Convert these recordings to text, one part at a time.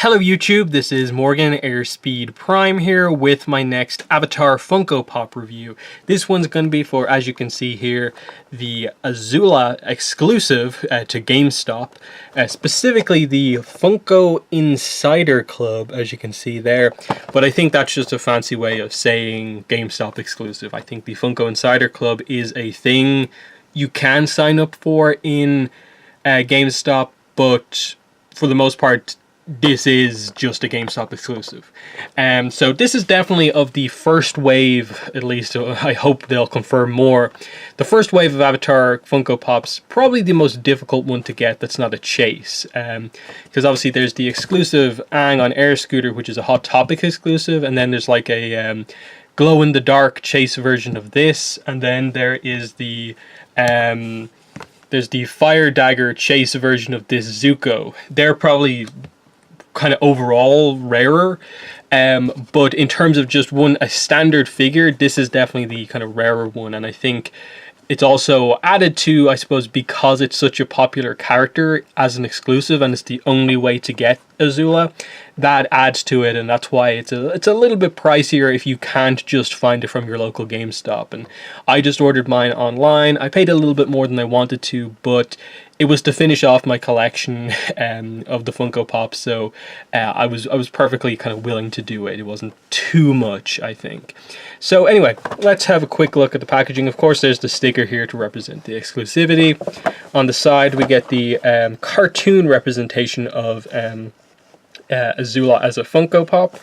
Hello YouTube, this is Morgan Airspeed Prime here with my next Avatar Funko Pop review. This one's going to be for, as you can see here, the Azula exclusive to GameStop. Specifically the Funko Insider Club, as you can see there. But I think that's just a fancy way of saying GameStop exclusive. I think the Funko Insider Club is a thing you can sign up for in GameStop, but for the most part, this is just a GameStop exclusive. So this is definitely of the first wave, at least I hope they'll confirm more. The first wave of Avatar Funko Pops, probably the most difficult one to get that's not a chase. Because obviously there's the exclusive Aang on Air Scooter, which is a Hot Topic exclusive, and then there's like a glow-in-the-dark chase version of this, and then there is the there's the Fire Dagger chase version of this Zuko. They're probably kind of overall rarer, but in terms of just a standard figure, this is definitely the kind of rarer one, and I think it's also added to, I suppose, because it's such a popular character as an exclusive and it's the only way to get Azula, that adds to it, and that's why it's a little bit pricier if you can't just find it from your local GameStop. And I just ordered mine online. I paid a little bit more than I wanted to, but it was to finish off my collection of the Funko Pops, so I was perfectly kind of willing to do it. It wasn't too much, I think. So anyway, let's have a quick look at the packaging. Of course, there's the sticker here to represent the exclusivity. On the side, we get the cartoon representation of Azula as a Funko Pop.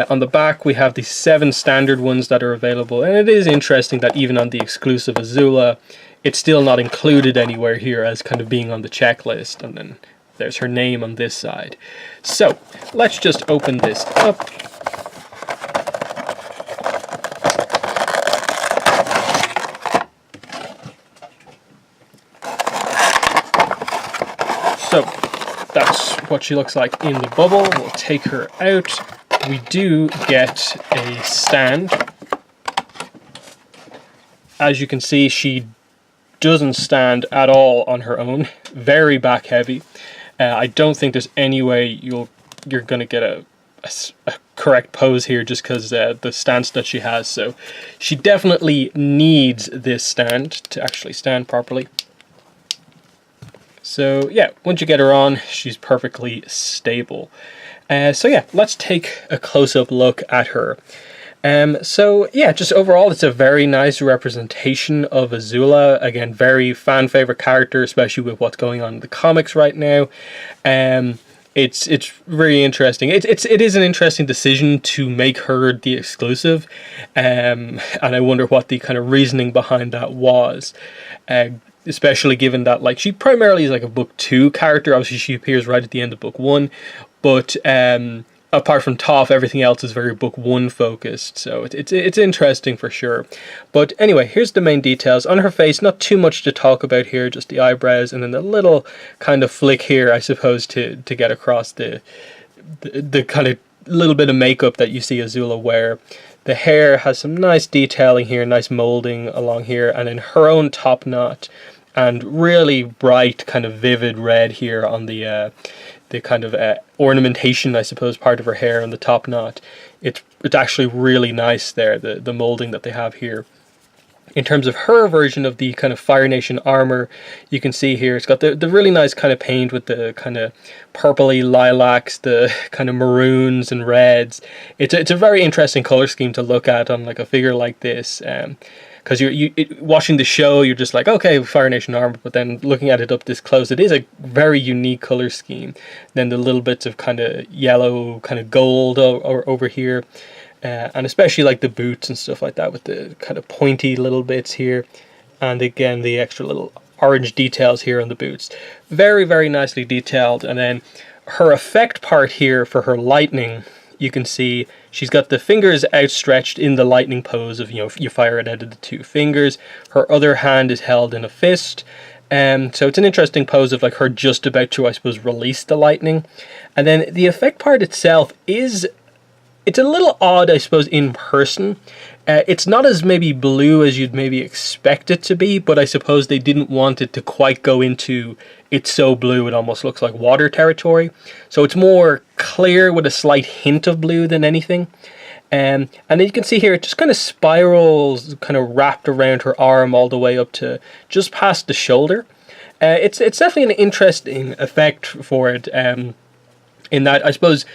On the back, we have the 7 standard ones that are available, and it is interesting that even on the exclusive Azula, it's still not included anywhere here as kind of being on the checklist, and then there's her name on this side. So let's just open this up. So that's what she looks like in the bubble. We'll take her out. We do get a stand. As you can see, she doesn't stand at all on her own. Very back heavy. I don't think there's any way you're gonna get a correct pose here just because the stance that she has. So she definitely needs this stand to actually stand properly. So yeah, once you get her on, she's perfectly stable. So yeah, let's take a close-up look at her. So yeah, just overall, it's a very nice representation of Azula. Again, very fan favorite character, especially with what's going on in the comics right now. It's really interesting. It is an interesting decision to make her the exclusive, and I wonder what the kind of reasoning behind that was. Especially given that, like, she primarily is like a book 2 character. Obviously, she appears right at the end of book 1, but apart from Toph, everything else is very book 1 focused, so it's interesting for sure. But anyway, here's the main details. On her face, not too much to talk about here, just the eyebrows, and then the little kind of flick here, I suppose, to get across the kind of little bit of makeup that you see Azula wear. The hair has some nice detailing here, nice molding along here, and then her own top knot, and really bright, kind of vivid red here on the kind of ornamentation, I suppose, part of her hair on the top knot. It's actually really nice there, the molding that they have here. In terms of her version of the kind of Fire Nation armor, you can see here it's got the really nice kind of paint with the kind of purpley lilacs, the kind of maroons and reds. It's a very interesting color scheme to look at on like a figure like this. Because watching the show, you're just like, okay, Fire Nation armor, but then looking at it up this close, it is a very unique color scheme. Then the little bits of kind of yellow, kind of gold over here, and especially like the boots and stuff like that with the kind of pointy little bits here, and again the extra little orange details here on the boots. Very, very nicely detailed. And then her effect part here for her lightning, you can see she's got the fingers outstretched in the lightning pose of, you know, you fire it out of the 2 fingers. Her other hand is held in a fist. So it's an interesting pose of like her just about to, I suppose, release the lightning. And then the effect part itself it's a little odd, I suppose, in person. It's not as maybe blue as you'd maybe expect it to be, but I suppose they didn't want it to quite go into it's so blue it almost looks like water territory. So it's more clear with a slight hint of blue than anything. And then you can see here, it just kind of spirals, kind of wrapped around her arm all the way up to just past the shoulder. It's definitely an interesting effect for it, in that, I suppose,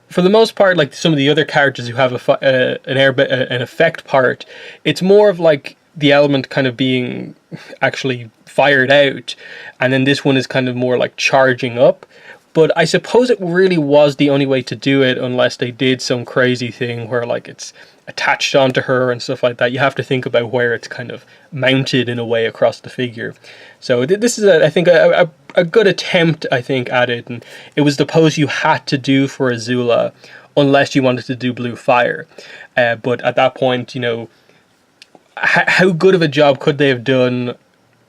for the most part, like some of the other characters who have an effect part, it's more of like the element kind of being actually fired out, and then this one is kind of more like charging up. But I suppose it really was the only way to do it, unless they did some crazy thing where like it's attached onto her and stuff like that. You have to think about where it's kind of mounted in a way across the figure. So this is, I think, a good attempt, I think, at it. And it was the pose you had to do for Azula, unless you wanted to do blue fire. But at that point, you know, how good of a job could they have done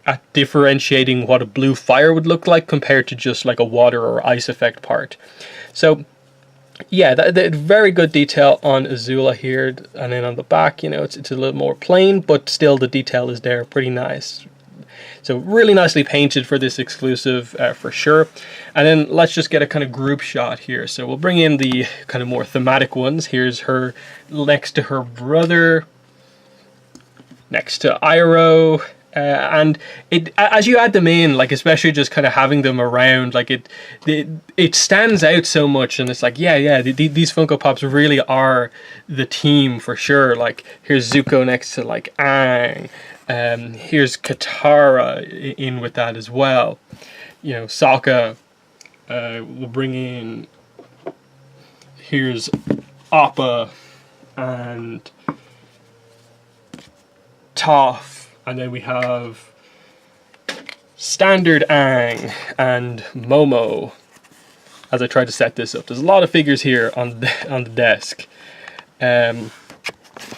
at differentiating what a blue fire would look like compared to just like a water or ice effect part. So yeah, that very good detail on Azula here, and then on the back, you know, it's a little more plain, but still the detail is there, pretty nice. So really nicely painted for this exclusive, for sure. And then let's just get a kind of group shot here. So we'll bring in the kind of more thematic ones. Here's her next to her brother, next to Iroh. And it, as you add them in, like especially just kind of having them around, like it stands out so much, and it's like these Funko Pops really are the team for sure. Like here's Zuko next to like Aang, here's Katara in with that as well. You know, Sokka. We'll bring in. Here's Appa and Toph. And then we have standard Aang and Momo. As I try to set this up, there's a lot of figures here on the desk. Don't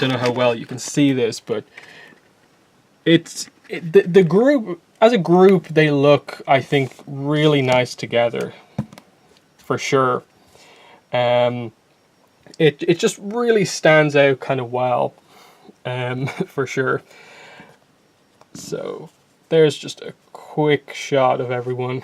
know how well you can see this, but the group, as a group, they look, I think, really nice together, for sure. It just really stands out kind of well, for sure. So there's just a quick shot of everyone.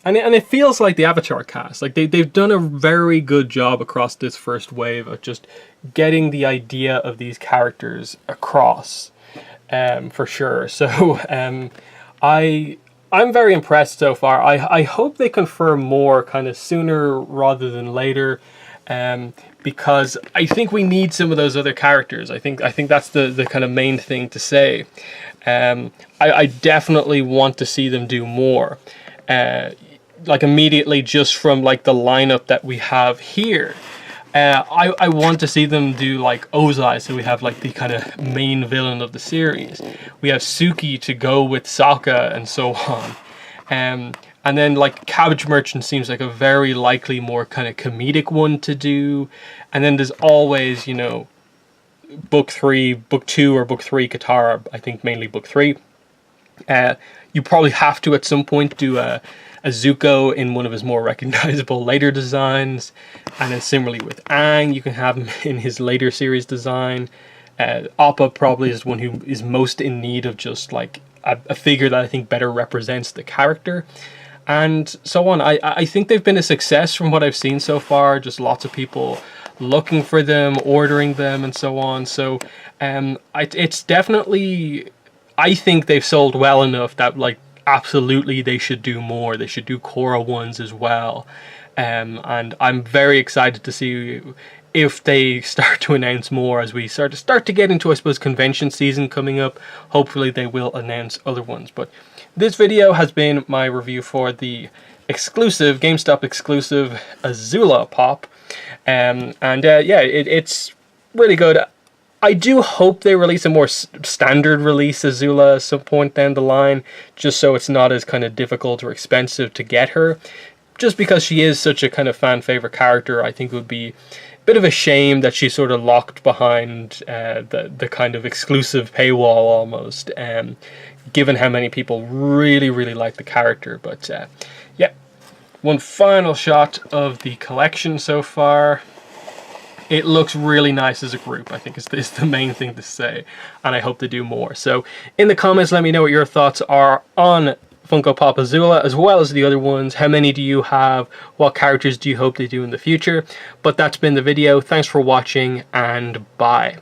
And it feels like the Avatar cast. Like they've done a very good job across this first wave of just getting the idea of these characters across, for sure. So I'm very impressed so far. I hope they confirm more kind of sooner rather than later. Because I think we need some of those other characters. I think that's the kind of main thing to say. I definitely want to see them do more. Like immediately just from like the lineup that we have here. I want to see them do like Ozai, so we have like the kind of main villain of the series. We have Suki to go with Sokka and so on. And then like Cabbage Merchant seems like a very likely more kind of comedic one to do. And then there's always, you know, book 3, book 2 or book 3 Katara, I think mainly book 3. You probably have to at some point do a Zuko in one of his more recognizable later designs. And then similarly with Aang, you can have him in his later series design. Appa probably is one who is most in need of just like a figure that I think better represents the character. And so on. I think they've been a success from what I've seen so far. Just lots of people looking for them, ordering them, and so on. So it's definitely, I think they've sold well enough that like absolutely they should do more. They should do Korra ones as well. And I'm very excited to see if they start to announce more as we start to get into, I suppose, convention season coming up. Hopefully they will announce other ones. But this video has been my review for the exclusive, GameStop exclusive Azula Pop. It's really good. I do hope they release a more standard release Azula at some point down the line, just so it's not as kind of difficult or expensive to get her. Just because she is such a kind of fan favorite character, I think it would be a bit of a shame that she's sort of locked behind the kind of exclusive paywall almost, given how many people really, really like the character. But yeah, one final shot of the collection so far. It looks really nice as a group, I think is the main thing to say, and I hope they do more. So in the comments, let me know what your thoughts are on Funko Pop Azula, as well as the other ones. How many do you have? What characters do you hope they do in the future? But that's been the video. Thanks for watching, and bye.